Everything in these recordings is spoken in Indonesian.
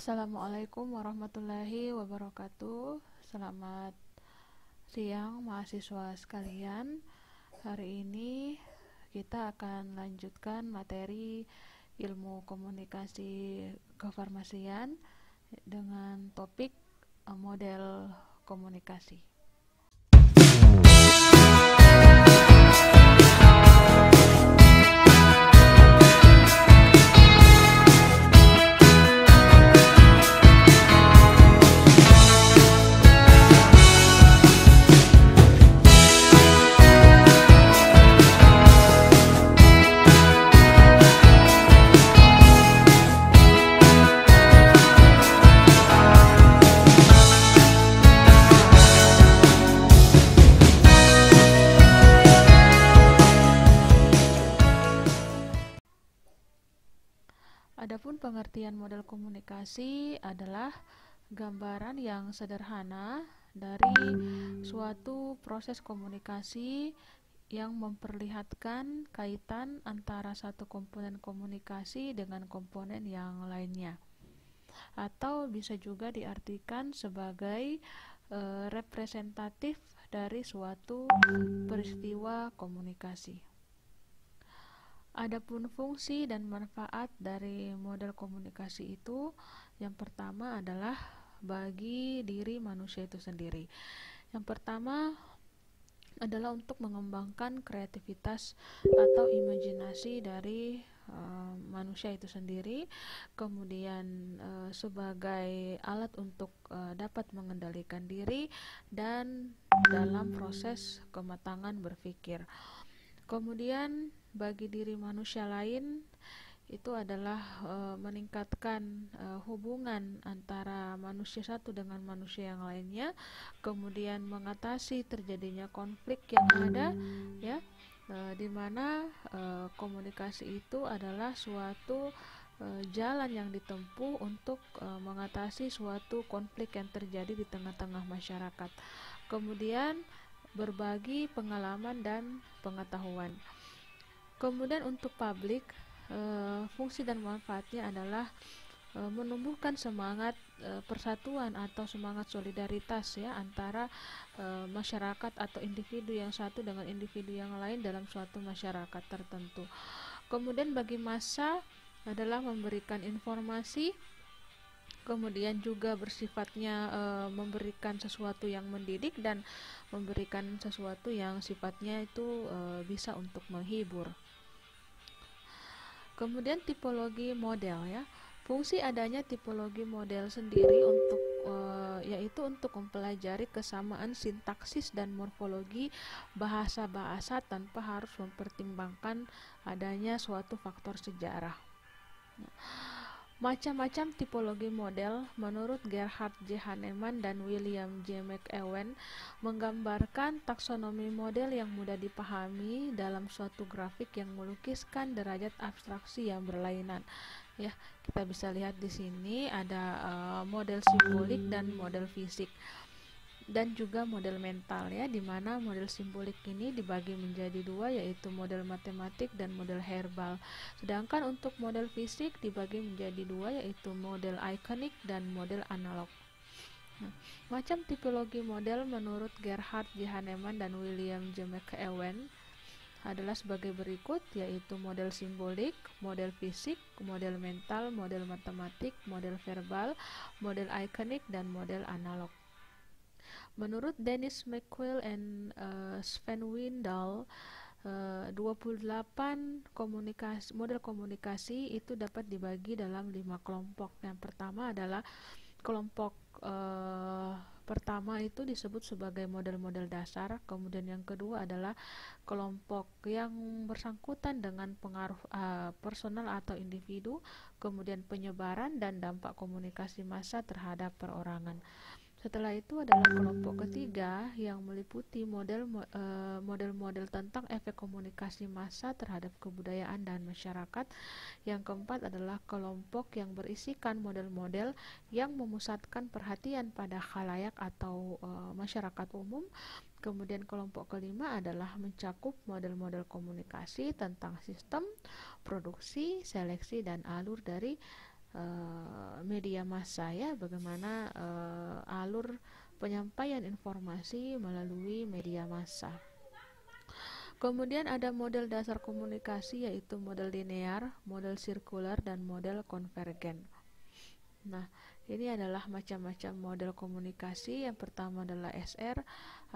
Assalamualaikum warahmatullahi wabarakatuh. Selamat siang mahasiswa sekalian. Hari ini kita akan lanjutkan materi ilmu komunikasi kefarmasian dengan topik model komunikasi. Adapun pengertian model komunikasi adalah gambaran yang sederhana dari suatu proses komunikasi yang memperlihatkan kaitan antara satu komponen komunikasi dengan komponen yang lainnya, atau bisa juga diartikan sebagai representatif dari suatu peristiwa komunikasi. Adapun fungsi dan manfaat dari model komunikasi itu, yang pertama adalah bagi diri manusia itu sendiri. Yang pertama adalah untuk mengembangkan kreativitas atau imajinasi dari manusia itu sendiri, kemudian sebagai alat untuk dapat mengendalikan diri dan dalam proses kematangan berpikir. Kemudian bagi diri manusia lain itu adalah meningkatkan hubungan antara manusia satu dengan manusia yang lainnya, kemudian mengatasi terjadinya konflik yang ada, ya, di mana komunikasi itu adalah suatu jalan yang ditempuh untuk mengatasi suatu konflik yang terjadi di tengah-tengah masyarakat. Kemudian berbagi pengalaman dan pengetahuan. Kemudian untuk publik, fungsi dan manfaatnya adalah menumbuhkan semangat persatuan atau semangat solidaritas, ya, antara masyarakat atau individu yang satu dengan individu yang lain dalam suatu masyarakat tertentu. Kemudian bagi massa adalah memberikan informasi, kemudian juga bersifatnya memberikan sesuatu yang mendidik dan memberikan sesuatu yang sifatnya itu bisa untuk menghibur. Kemudian tipologi model, ya. Fungsi adanya tipologi model sendiri untuk yaitu untuk mempelajari kesamaan sintaksis dan morfologi bahasa-bahasa tanpa harus mempertimbangkan adanya suatu faktor sejarah. Macam-macam tipologi model menurut Gerhard J. Hahnemann dan William J. McEwen menggambarkan taksonomi model yang mudah dipahami dalam suatu grafik yang melukiskan derajat abstraksi yang berlainan. Ya, kita bisa lihat di sini ada model simbolik dan model fisik, dan juga model mental, ya, di mana model simbolik ini dibagi menjadi dua, yaitu model matematik dan model herbal. Sedangkan untuk model fisik dibagi menjadi dua, yaitu model ikonik dan model analog. Macam tipologi model menurut Gerhard J. Hahnemann dan William J. McEwen adalah sebagai berikut, yaitu model simbolik, model fisik, model mental, model matematik, model verbal, model ikonik, dan model analog. Menurut Dennis McQuill and Sven Windal, 28 model komunikasi itu dapat dibagi dalam 5 kelompok. Yang pertama adalah kelompok pertama itu disebut sebagai model-model dasar. Kemudian yang kedua adalah kelompok yang bersangkutan dengan pengaruh personal atau individu, kemudian penyebaran dan dampak komunikasi massa terhadap perorangan. Setelah itu adalah kelompok ketiga yang meliputi model-model tentang efek komunikasi massa terhadap kebudayaan dan masyarakat. Yang keempat adalah kelompok yang berisikan model-model yang memusatkan perhatian pada khalayak atau masyarakat umum. Kemudian kelompok kelima adalah mencakup model-model komunikasi tentang sistem, produksi, seleksi, dan alur dari media massa ya, bagaimana alur penyampaian informasi melalui media massa. Kemudian ada model dasar komunikasi, yaitu model linear, model sirkular, dan model konvergen. Nah, ini adalah macam-macam model komunikasi. Yang pertama adalah SR,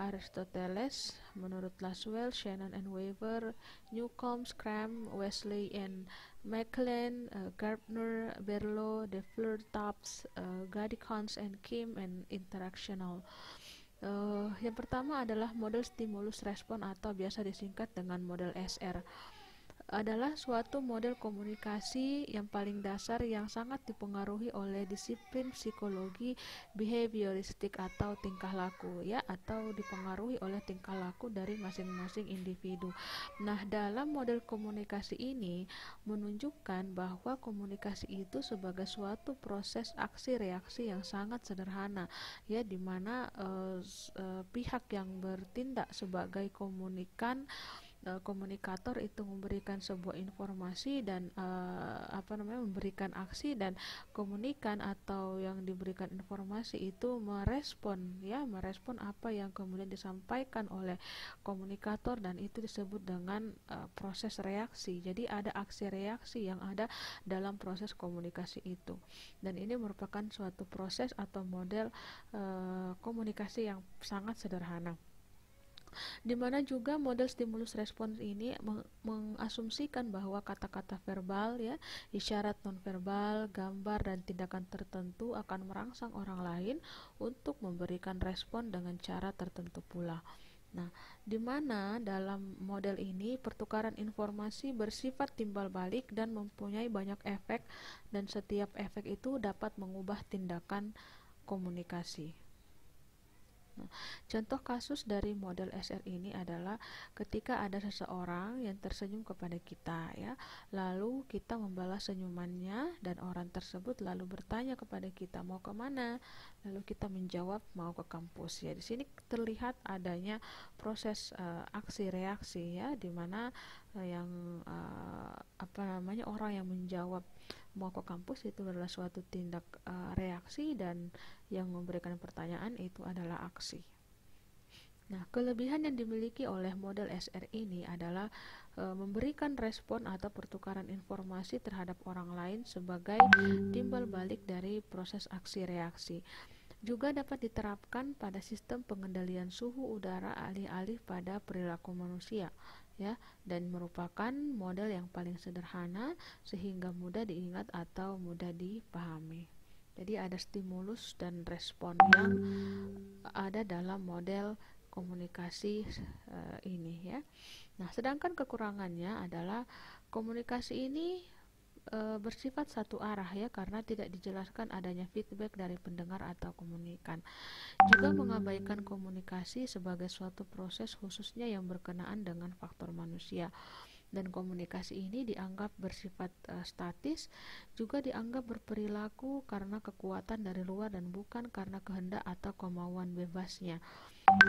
Aristoteles, menurut Laswell, Shannon and Weaver, Newcomb, Cram, Wesley and McLean, Gardner, Berlo, Defler, Tubbs, Gadikons and Kim, and Interactional. Yang pertama adalah model stimulus respon atau biasa disingkat dengan model SR. Adalah suatu model komunikasi yang paling dasar yang sangat dipengaruhi oleh disiplin psikologi behavioristik atau tingkah laku ya, atau dipengaruhi oleh tingkah laku dari masing-masing individu. Nah, dalam model komunikasi ini menunjukkan bahwa komunikasi itu sebagai suatu proses aksi reaksi yang sangat sederhana ya, di mana pihak yang bertindak sebagai komunikator itu memberikan sebuah informasi dan memberikan aksi, dan komunikan atau yang diberikan informasi itu merespon apa yang kemudian disampaikan oleh komunikator, dan itu disebut dengan proses reaksi. Jadi ada aksi reaksi yang ada dalam proses komunikasi itu, dan ini merupakan suatu proses atau model komunikasi yang sangat sederhana, di mana juga model stimulus respons ini mengasumsikan bahwa kata-kata verbal ya, isyarat nonverbal, gambar, dan tindakan tertentu akan merangsang orang lain untuk memberikan respon dengan cara tertentu pula. Nah, di mana dalam model ini pertukaran informasi bersifat timbal balik dan mempunyai banyak efek, dan setiap efek itu dapat mengubah tindakan komunikasi. Nah, contoh kasus dari model SR ini adalah ketika ada seseorang yang tersenyum kepada kita ya, lalu kita membalas senyumannya, dan orang tersebut lalu bertanya kepada kita mau kemana, lalu kita menjawab mau ke kampus ya. Di sini terlihat adanya proses aksi reaksi ya, di mana orang yang menjawab mau ke kampus itu adalah suatu tindak reaksi, dan yang memberikan pertanyaan itu adalah aksi. Nah, kelebihan yang dimiliki oleh model SR ini adalah memberikan respon atau pertukaran informasi terhadap orang lain sebagai timbal balik dari proses aksi reaksi. Juga dapat diterapkan pada sistem pengendalian suhu udara alih-alih pada perilaku manusia ya, dan merupakan model yang paling sederhana sehingga mudah diingat atau mudah dipahami. Jadi ada stimulus dan respon yang ada dalam model komunikasi ini ya. Nah, sedangkan kekurangannya adalah komunikasi ini bersifat satu arah ya, karena tidak dijelaskan adanya feedback dari pendengar atau komunikan. Juga mengabaikan komunikasi sebagai suatu proses khususnya yang berkenaan dengan faktor manusia. Dan komunikasi ini dianggap bersifat statis, juga dianggap berperilaku karena kekuatan dari luar dan bukan karena kehendak atau kemauan bebasnya,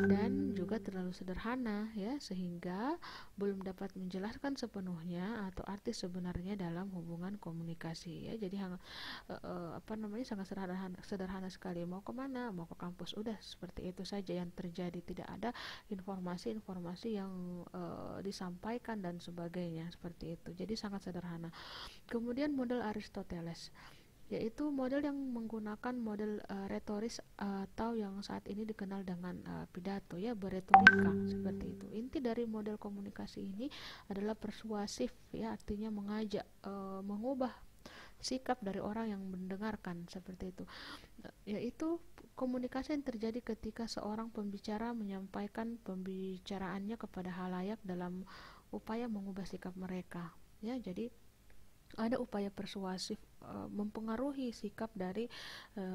dan juga terlalu sederhana ya, sehingga belum dapat menjelaskan sepenuhnya atau arti sebenarnya dalam hubungan komunikasi ya. Jadi sangat sederhana sekali, mau kemana, mau ke kampus, udah seperti itu saja yang terjadi, tidak ada informasi yang disampaikan dan sebagainya, seperti itu. Jadi sangat sederhana. Kemudian model Aristoteles, yaitu model yang menggunakan model retoris atau yang saat ini dikenal dengan pidato ya, berretorika, seperti itu. Inti dari model komunikasi ini adalah persuasif ya, artinya mengajak mengubah sikap dari orang yang mendengarkan, seperti itu. Yaitu komunikasi yang terjadi ketika seorang pembicara menyampaikan pembicaraannya kepada halayak dalam upaya mengubah sikap mereka ya. Jadi ada upaya persuasif mempengaruhi sikap dari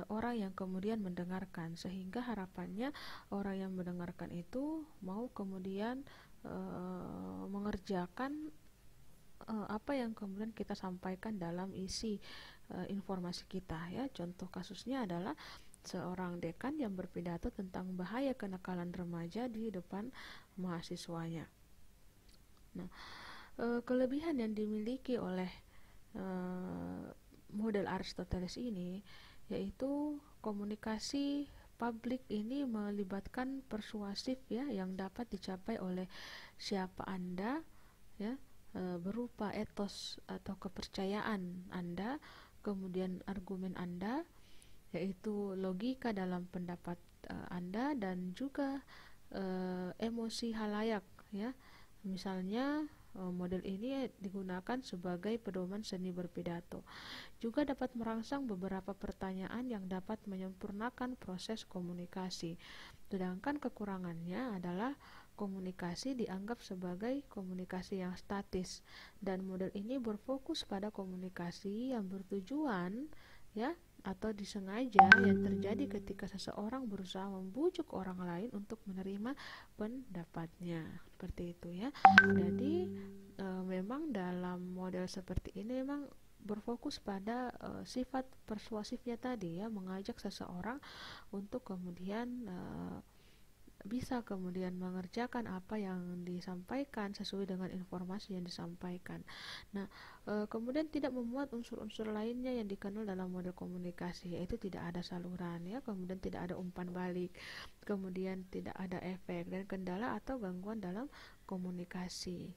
orang yang kemudian mendengarkan, sehingga harapannya orang yang mendengarkan itu mau kemudian mengerjakan apa yang kemudian kita sampaikan dalam isi informasi kita ya. Contoh kasusnya adalah seorang dekan yang berpidato tentang bahaya kenakalan remaja di depan mahasiswanya. Nah, kelebihan yang dimiliki oleh model Aristoteles ini, yaitu komunikasi publik ini melibatkan persuasif ya, yang dapat dicapai oleh siapa Anda ya, berupa etos atau kepercayaan Anda, kemudian argumen Anda, yaitu logika dalam pendapat Anda, dan juga emosi halayak ya. Misalnya model ini digunakan sebagai pedoman seni berpidato. Juga dapat merangsang beberapa pertanyaan yang dapat menyempurnakan proses komunikasi. Sedangkan kekurangannya adalah komunikasi dianggap sebagai komunikasi yang statis, dan model ini berfokus pada komunikasi yang bertujuan ya, atau disengaja, yang terjadi ketika seseorang berusaha membujuk orang lain untuk menerima pendapatnya. Seperti itu ya. Jadi memang dalam model seperti ini memang berfokus pada sifat persuasifnya tadi ya, mengajak seseorang untuk kemudian bisa kemudian mengerjakan apa yang disampaikan sesuai dengan informasi yang disampaikan. Nah, kemudian tidak memuat unsur-unsur lainnya yang dikenal dalam model komunikasi, yaitu tidak ada saluran ya, kemudian tidak ada umpan balik, kemudian tidak ada efek dan kendala atau gangguan dalam komunikasi.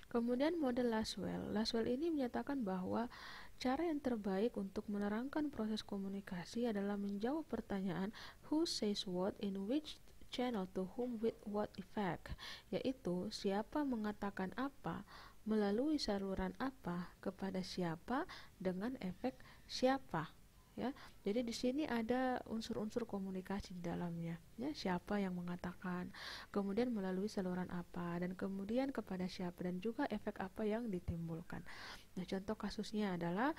Kemudian model Laswell. Laswell ini menyatakan bahwa cara yang terbaik untuk menerangkan proses komunikasi adalah menjawab pertanyaan who says what in which channel to whom with what effect, yaitu siapa mengatakan apa, melalui saluran apa, kepada siapa, dengan efek siapa. Ya, jadi di sini ada unsur-unsur komunikasi di dalamnya. Ya, siapa yang mengatakan, kemudian melalui saluran apa, dan kemudian kepada siapa, dan juga efek apa yang ditimbulkan. Nah, contoh kasusnya adalah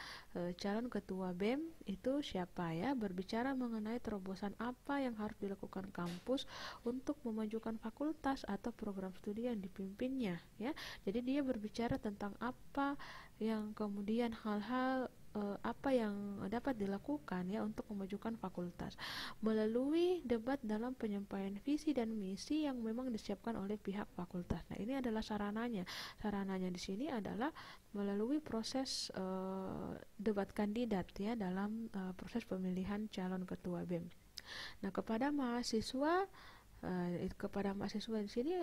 calon ketua BEM itu siapa ya, berbicara mengenai terobosan apa yang harus dilakukan kampus untuk memajukan fakultas atau program studi yang dipimpinnya ya. Jadi dia berbicara tentang apa yang kemudian hal-hal apa yang dapat dilakukan ya untuk memajukan fakultas melalui debat dalam penyampaian visi dan misi yang memang disiapkan oleh pihak fakultas. Nah, ini adalah sarananya. Sarananya di sini adalah melalui proses debat kandidat ya, dalam proses pemilihan calon ketua BEM. Nah, kepada mahasiswa di sini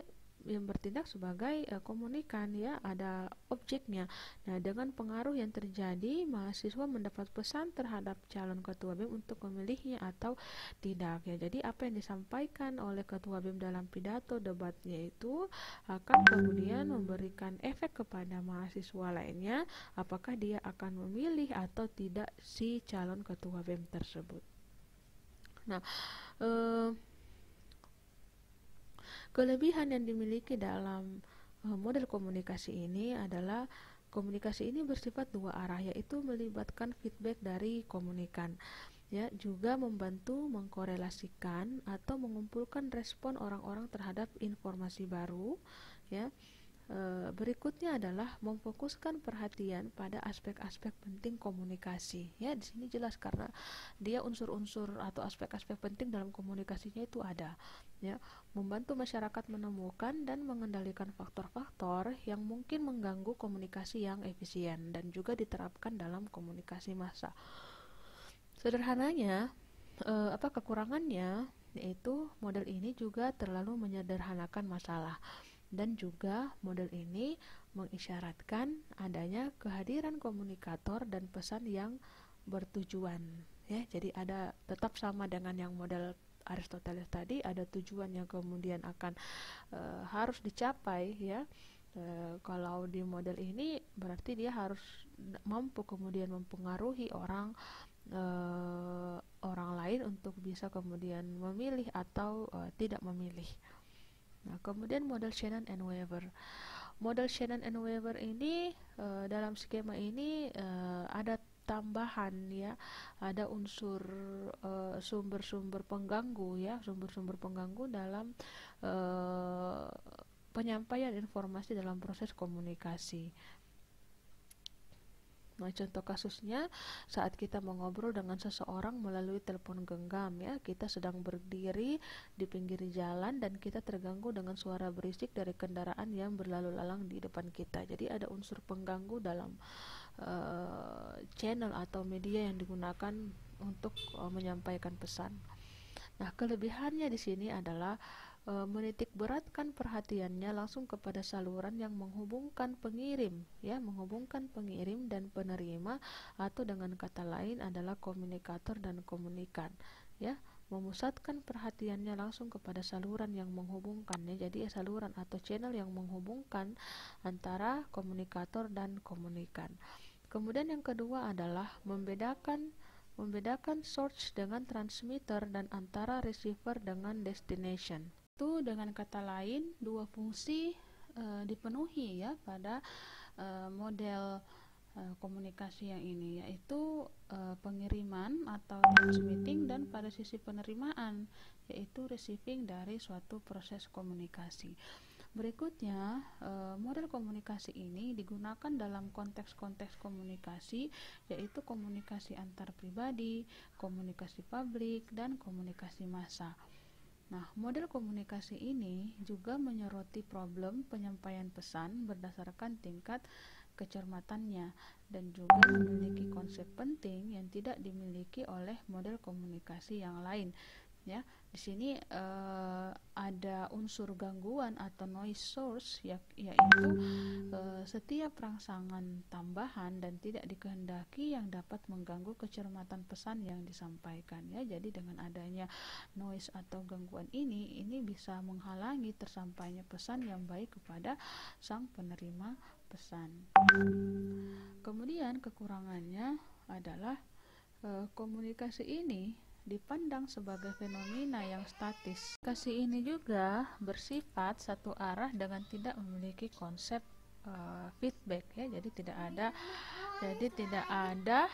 yang bertindak sebagai komunikan ya, ada objeknya. Nah, dengan pengaruh yang terjadi, mahasiswa mendapat pesan terhadap calon ketua BEM untuk memilihnya atau tidak ya. Jadi apa yang disampaikan oleh ketua BEM dalam pidato debatnya itu akan kemudian memberikan efek kepada mahasiswa lainnya, apakah dia akan memilih atau tidak si calon ketua BEM tersebut. Nah, kelebihan yang dimiliki dalam model komunikasi ini adalah komunikasi ini bersifat dua arah, yaitu melibatkan feedback dari komunikan ya, juga membantu mengkorelasikan atau mengumpulkan respon orang-orang terhadap informasi baru ya. Berikutnya adalah memfokuskan perhatian pada aspek-aspek penting komunikasi ya. Di sini jelas karena dia unsur-unsur atau aspek-aspek penting dalam komunikasinya itu ada ya, membantu masyarakat menemukan dan mengendalikan faktor-faktor yang mungkin mengganggu komunikasi yang efisien dan juga diterapkan dalam komunikasi massa. Sederhananya, kekurangannya yaitu model ini juga terlalu menyederhanakan masalah, dan juga model ini mengisyaratkan adanya kehadiran komunikator dan pesan yang bertujuan ya. Jadi ada tetap sama dengan yang model Aristoteles tadi, ada tujuan yang kemudian akan harus dicapai ya. Kalau di model ini berarti dia harus mampu kemudian mempengaruhi orang lain untuk bisa kemudian memilih atau tidak memilih. Nah, kemudian model Shannon and Weaver. Model Shannon and Weaver ini dalam skema ini ada tambahan ya, ada unsur sumber-sumber pengganggu ya, sumber-sumber pengganggu dalam penyampaian informasi dalam proses komunikasi. Nah, contoh kasusnya saat kita mengobrol dengan seseorang melalui telepon genggam ya, kita sedang berdiri di pinggir jalan dan kita terganggu dengan suara berisik dari kendaraan yang berlalu lalang di depan kita. Jadi ada unsur pengganggu dalam channel atau media yang digunakan untuk menyampaikan pesan. Nah, kelebihannya di sini adalah menitik beratkan perhatiannya langsung kepada saluran yang menghubungkan pengirim, ya, menghubungkan pengirim dan penerima, atau dengan kata lain adalah komunikator dan komunikan, ya, memusatkan perhatiannya langsung kepada saluran yang menghubungkannya. Jadi saluran atau channel yang menghubungkan antara komunikator dan komunikan. Kemudian yang kedua adalah membedakan source dengan transmitter dan antara receiver dengan destination. Itu dengan kata lain dua fungsi dipenuhi ya pada model komunikasi yang ini, yaitu pengiriman atau transmitting, dan pada sisi penerimaan yaitu receiving dari suatu proses komunikasi. Berikutnya, model komunikasi ini digunakan dalam konteks-konteks komunikasi, yaitu komunikasi antar pribadi, komunikasi publik, dan komunikasi massa. Nah, model komunikasi ini juga menyoroti problem penyampaian pesan berdasarkan tingkat kecermatannya, dan juga memiliki konsep penting yang tidak dimiliki oleh model komunikasi yang lain. Ya, di sini ada unsur gangguan atau noise source, yaitu setiap rangsangan tambahan dan tidak dikehendaki yang dapat mengganggu kecermatan pesan yang disampaikan. Ya, jadi dengan adanya noise atau gangguan ini bisa menghalangi tersampainya pesan yang baik kepada sang penerima pesan. Kemudian kekurangannya adalah komunikasi ini dipandang sebagai fenomena yang statis. Komunikasi ini juga bersifat satu arah dengan tidak memiliki konsep feedback, ya. Jadi tidak ada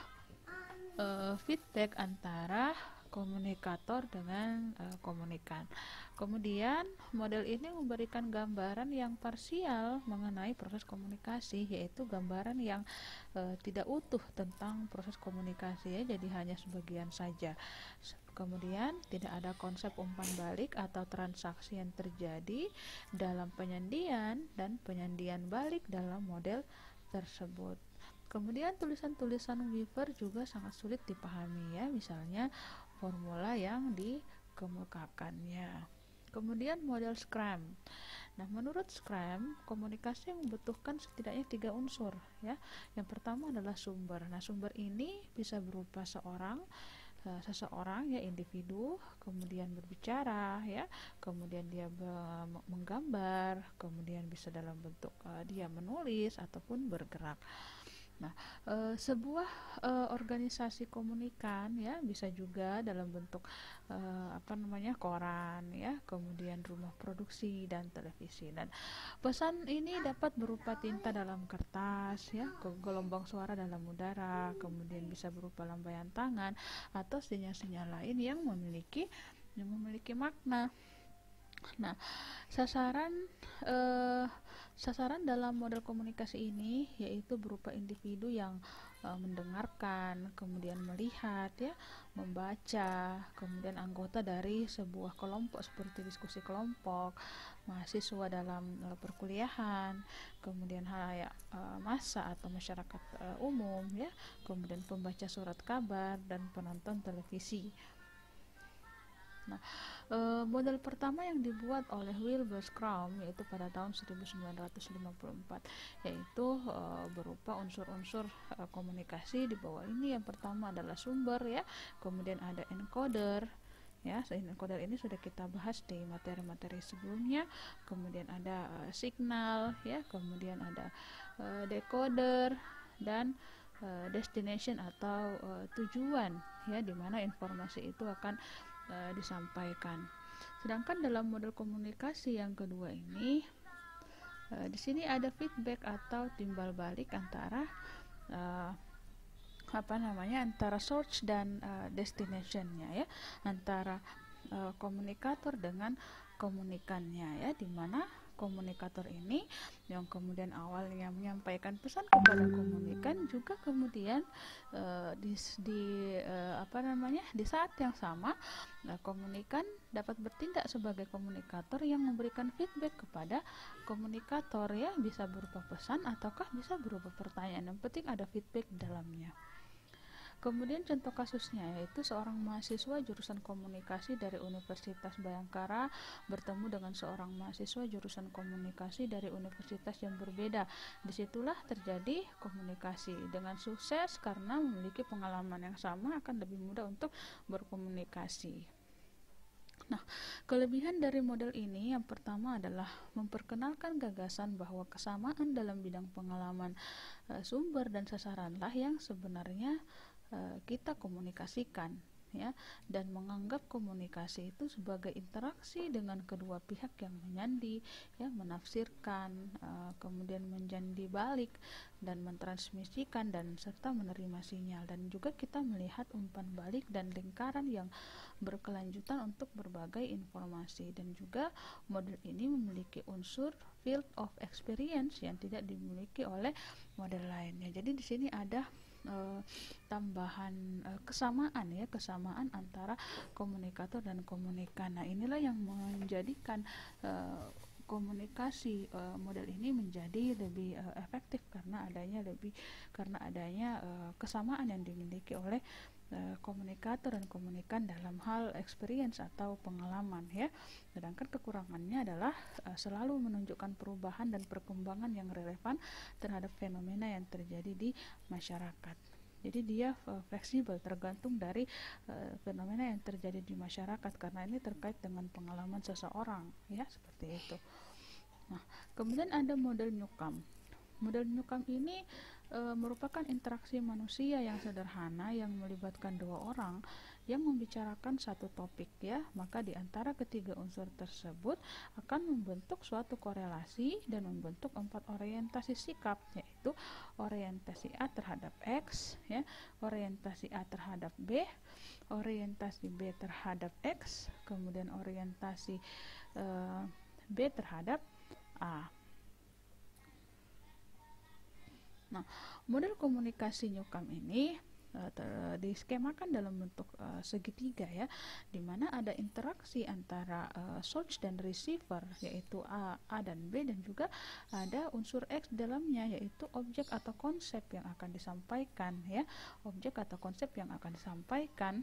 feedback antara komunikator dengan komunikan. Kemudian model ini memberikan gambaran yang parsial mengenai proses komunikasi, yaitu gambaran yang tidak utuh tentang proses komunikasi, ya, jadi hanya sebagian saja. Kemudian tidak ada konsep umpan balik atau transaksi yang terjadi dalam penyandian dan penyandian balik dalam model tersebut. Kemudian tulisan-tulisan Weaver juga sangat sulit dipahami, ya, misalnya formula yang dikemukakannya. Kemudian model Scrum. Nah, menurut Scrum, komunikasi membutuhkan setidaknya 3 unsur, ya. Yang pertama adalah sumber. Nah, sumber ini bisa berupa seseorang, ya, individu, kemudian berbicara, ya, kemudian dia menggambar, kemudian bisa dalam bentuk dia menulis ataupun bergerak. Nah, sebuah organisasi komunikan, ya, bisa juga dalam bentuk koran, ya, kemudian rumah produksi dan televisi. Dan pesan ini dapat berupa tinta dalam kertas, ya, gelombang suara dalam udara, kemudian bisa berupa lambaian tangan atau sinyal-sinyal lain yang memiliki makna. Nah, sasaran dalam model komunikasi ini yaitu berupa individu yang mendengarkan, kemudian melihat, ya, membaca, kemudian anggota dari sebuah kelompok seperti diskusi kelompok, mahasiswa dalam perkuliahan, kemudian halayak massa atau masyarakat umum, ya, kemudian pembaca surat kabar dan penonton televisi. Nah, model pertama yang dibuat oleh Wilbur Scrum yaitu pada tahun 1954, yaitu berupa unsur-unsur komunikasi di bawah ini. Yang pertama adalah sumber, ya, kemudian ada encoder, ya. Encoder ini sudah kita bahas di materi-materi sebelumnya. Kemudian ada signal, ya, kemudian ada decoder dan destination atau tujuan, ya, di mana informasi itu akan disampaikan. Sedangkan dalam model komunikasi yang kedua ini, di sini ada feedback atau timbal balik antara antara source dan destination-nya, ya, antara komunikator dengan komunikannya, ya, di mana komunikator ini yang kemudian awalnya menyampaikan pesan kepada komunikan juga kemudian di saat yang sama komunikan dapat bertindak sebagai komunikator yang memberikan feedback kepada komunikator, ya, bisa berupa pesan ataukah bisa berupa pertanyaan, yang penting ada feedback di dalamnya. Kemudian contoh kasusnya yaitu seorang mahasiswa jurusan komunikasi dari Universitas Bhayangkara bertemu dengan seorang mahasiswa jurusan komunikasi dari universitas yang berbeda. Disitulah terjadi komunikasi dengan sukses karena memiliki pengalaman yang sama, akan lebih mudah untuk berkomunikasi. Nah, kelebihan dari model ini yang pertama adalah memperkenalkan gagasan bahwa kesamaan dalam bidang pengalaman sumber dan sasaranlah yang sebenarnya kita komunikasikan, ya, dan menganggap komunikasi itu sebagai interaksi dengan kedua pihak yang menyandi, ya, menafsirkan, kemudian menjadi balik dan mentransmisikan dan serta menerima sinyal, dan juga kita melihat umpan balik dan lingkaran yang berkelanjutan untuk berbagai informasi. Dan juga model ini memiliki unsur field of experience yang tidak dimiliki oleh model lainnya. Jadi di sini ada tambahan kesamaan antara komunikator dan komunikan. Nah, inilah yang menjadikan komunikasi model ini menjadi lebih efektif karena adanya kesamaan yang dimiliki oleh komunikator dan komunikan dalam hal experience atau pengalaman, ya. Sedangkan kekurangannya adalah selalu menunjukkan perubahan dan perkembangan yang relevan terhadap fenomena yang terjadi di masyarakat. Jadi dia fleksibel tergantung dari fenomena yang terjadi di masyarakat karena ini terkait dengan pengalaman seseorang, ya, seperti itu. Nah, kemudian ada model Newcomb. Model Newcomb ini merupakan interaksi manusia yang sederhana yang melibatkan dua orang yang membicarakan satu topik, ya. Maka di antara ketiga unsur tersebut akan membentuk suatu korelasi dan membentuk 4 orientasi sikap, yaitu orientasi A terhadap X, ya, orientasi A terhadap B, orientasi B terhadap X, kemudian orientasi B terhadap A. Nah, model komunikasi Newcomb ini diskemakan dalam bentuk segitiga, ya, di mana ada interaksi antara source dan receiver, yaitu A dan B, dan juga ada unsur X dalamnya, yaitu objek atau konsep yang akan disampaikan, ya, objek atau konsep yang akan disampaikan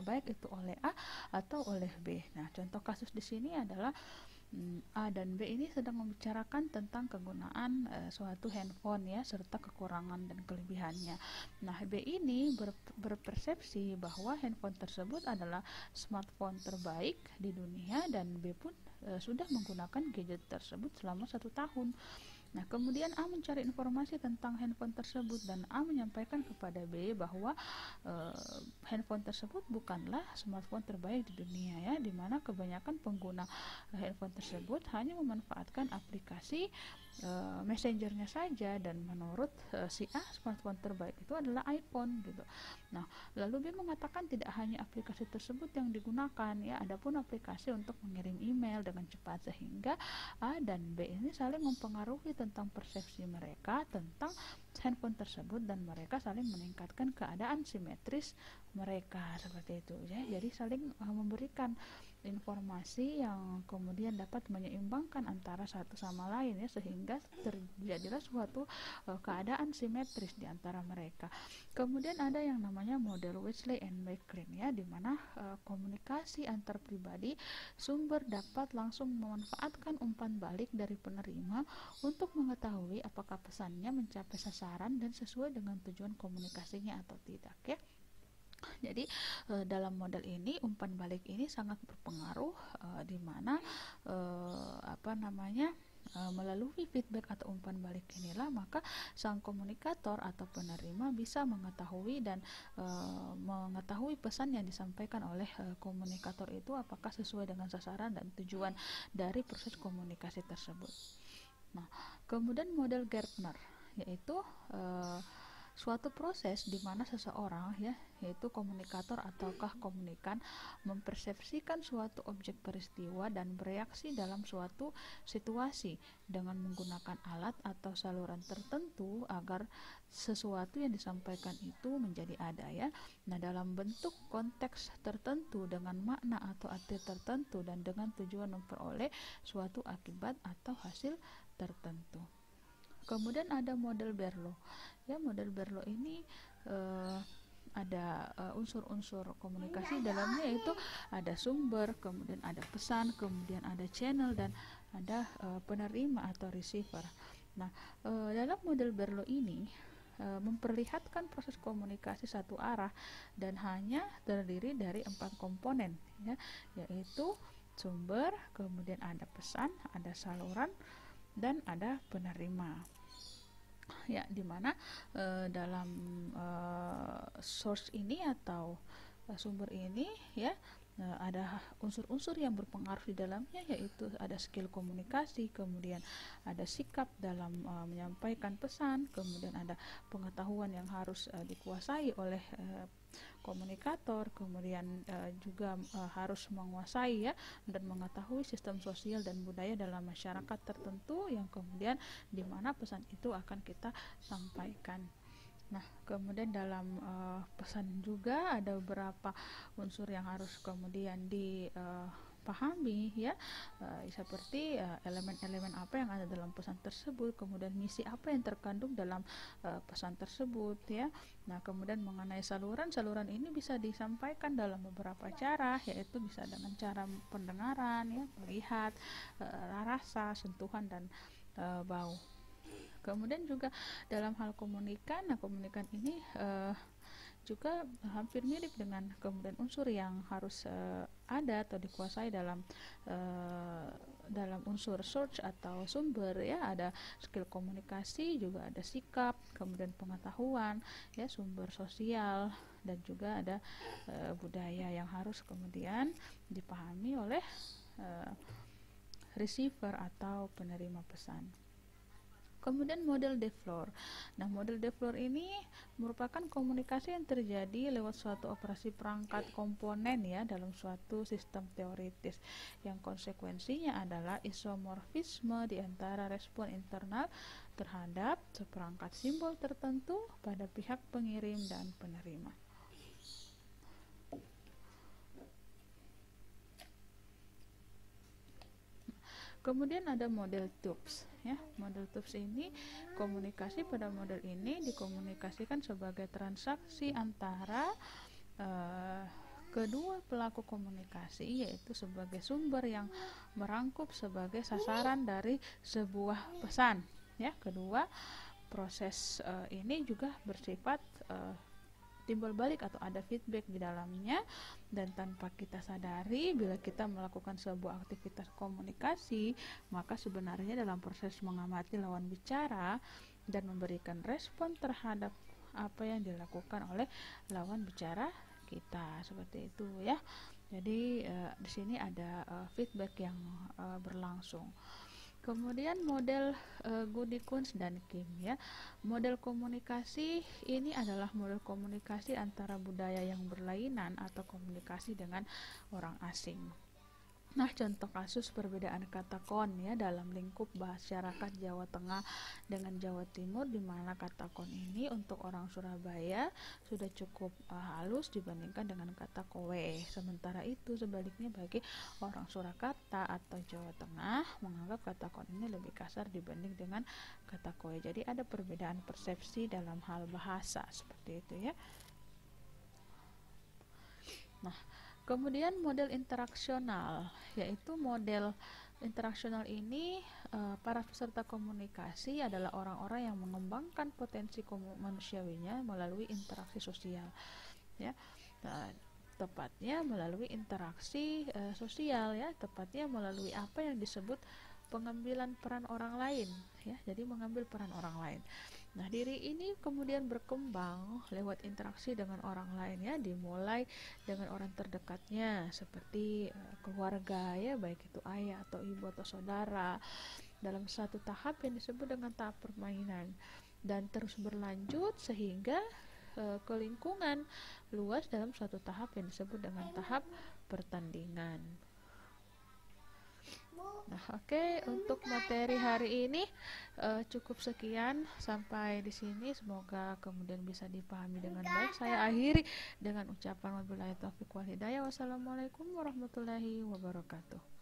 baik itu oleh A atau oleh B. Nah, contoh kasus di sini adalah A dan B ini sedang membicarakan tentang kegunaan suatu handphone, ya, serta kekurangan dan kelebihannya. Nah, B ini berpersepsi bahwa handphone tersebut adalah smartphone terbaik di dunia dan B pun sudah menggunakan gadget tersebut selama 1 tahun. Nah, kemudian A mencari informasi tentang handphone tersebut dan A menyampaikan kepada B bahwa handphone tersebut bukanlah smartphone terbaik di dunia, ya, di mana kebanyakan pengguna handphone tersebut hanya memanfaatkan aplikasi messengernya saja, dan menurut si A smartphone terbaik itu adalah iPhone, gitu. Nah, lalu B mengatakan tidak hanya aplikasi tersebut yang digunakan, ya, adapun aplikasi untuk mengirim email dengan cepat, sehingga A dan B ini saling mempengaruhi tentang persepsi mereka tentang handphone tersebut dan mereka saling meningkatkan keadaan simetris mereka, seperti itu, ya. Jadi saling memberikan informasi yang kemudian dapat menyeimbangkan antara satu sama lain, ya, sehingga terjadilah suatu keadaan simetris di antara mereka. Kemudian ada yang namanya model Wesley and McLean, ya, di mana komunikasi antar pribadi sumber dapat langsung memanfaatkan umpan balik dari penerima untuk mengetahui apakah pesannya mencapai sasaran dan sesuai dengan tujuan komunikasinya atau tidak, ya. Jadi dalam model ini umpan balik ini sangat berpengaruh di mana melalui feedback atau umpan balik inilah maka sang komunikator atau penerima bisa mengetahui dan mengetahui pesan yang disampaikan oleh komunikator itu apakah sesuai dengan sasaran dan tujuan dari proses komunikasi tersebut. Nah, kemudian model Gartner, yaitu suatu proses di mana seseorang, ya, yaitu komunikator ataukah komunikan, mempersepsikan suatu objek peristiwa dan bereaksi dalam suatu situasi dengan menggunakan alat atau saluran tertentu agar sesuatu yang disampaikan itu menjadi ada, ya. Nah, dalam bentuk konteks tertentu dengan makna atau arti tertentu dan dengan tujuan memperoleh suatu akibat atau hasil tertentu. Kemudian ada model Berlo. Ya, model Berlo ini ada unsur-unsur komunikasi dalamnya, yaitu ada sumber, kemudian ada pesan, kemudian ada channel, dan ada penerima atau receiver. Nah, dalam model Berlo ini memperlihatkan proses komunikasi satu arah dan hanya terdiri dari 4 komponen, ya, yaitu sumber, kemudian ada pesan, ada saluran, dan ada penerima. Ya, dimana dalam source ini atau sumber ini, ya, ada unsur-unsur yang berpengaruh di dalamnya, yaitu ada skill komunikasi, kemudian ada sikap dalam menyampaikan pesan, kemudian ada pengetahuan yang harus dikuasai oleh komunikator, kemudian juga harus menguasai, ya, dan mengetahui sistem sosial dan budaya dalam masyarakat tertentu yang kemudian di mana pesan itu akan kita sampaikan. Nah, kemudian dalam pesan juga ada beberapa unsur yang harus kemudian dipahami, ya, seperti elemen-elemen apa yang ada dalam pesan tersebut, kemudian misi apa yang terkandung dalam pesan tersebut, ya. Nah, kemudian mengenai saluran ini bisa disampaikan dalam beberapa cara, yaitu bisa dengan cara pendengaran, ya, melihat, rasa, sentuhan, dan bau. Kemudian juga dalam hal komunikan, nah, komunikan ini juga hampir mirip dengan kemudian unsur yang harus ada atau dikuasai dalam unsur source atau sumber, ya. Ada skill komunikasi, juga ada sikap, kemudian pengetahuan, ya, sumber sosial, dan juga ada budaya yang harus kemudian dipahami oleh receiver atau penerima pesan. Kemudian model de Flor. Nah, model de Flor ini merupakan komunikasi yang terjadi lewat suatu operasi perangkat komponen, ya, dalam suatu sistem teoritis yang konsekuensinya adalah isomorfisme di antara respon internal terhadap seperangkat simbol tertentu pada pihak pengirim dan penerima. Kemudian ada model TUPS, ya. Model TUPS ini, komunikasi pada model ini dikomunikasikan sebagai transaksi antara kedua pelaku komunikasi, yaitu sebagai sumber yang merangkup sebagai sasaran dari sebuah pesan, ya. Kedua proses ini juga bersifat timbal balik atau ada feedback di dalamnya, dan tanpa kita sadari, bila kita melakukan sebuah aktivitas komunikasi, maka sebenarnya dalam proses mengamati lawan bicara dan memberikan respon terhadap apa yang dilakukan oleh lawan bicara kita, seperti itu, ya. Jadi di sini ada feedback yang berlangsung. Kemudian model Goody-Kunz dan Kim, ya. Model komunikasi ini adalah model komunikasi antara budaya yang berlainan atau komunikasi dengan orang asing. Nah, contoh kasus perbedaan kata kon, ya, dalam lingkup masyarakat Jawa Tengah dengan Jawa Timur, di mana kata kon ini untuk orang Surabaya sudah cukup halus dibandingkan dengan kata kowe. Sementara itu sebaliknya bagi orang Surakarta atau Jawa Tengah menganggap kata kon ini lebih kasar dibanding dengan kata kowe. Jadi ada perbedaan persepsi dalam hal bahasa, seperti itu, ya. Nah, kemudian model interaksional, yaitu model interaksional ini para peserta komunikasi adalah orang-orang yang mengembangkan potensi manusiawinya melalui interaksi sosial, ya. Tepatnya melalui interaksi sosial, ya, tepatnya melalui apa yang disebut pengambilan peran orang lain, ya. Jadi mengambil peran orang lain. Nah, diri ini kemudian berkembang lewat interaksi dengan orang lain, ya, dimulai dengan orang terdekatnya seperti keluarga, ya, baik itu ayah atau ibu atau saudara, dalam satu tahap yang disebut dengan tahap permainan. dan terus berlanjut sehingga ke lingkungan luas dalam suatu tahap yang disebut dengan tahap pertandingan. Nah, oke, untuk materi hari ini cukup sekian sampai di sini. Semoga kemudian bisa dipahami dengan baik. Saya akhiri dengan ucapan wabillahi taufiq wal hidayah. Wassalamualaikum warahmatullahi wabarakatuh.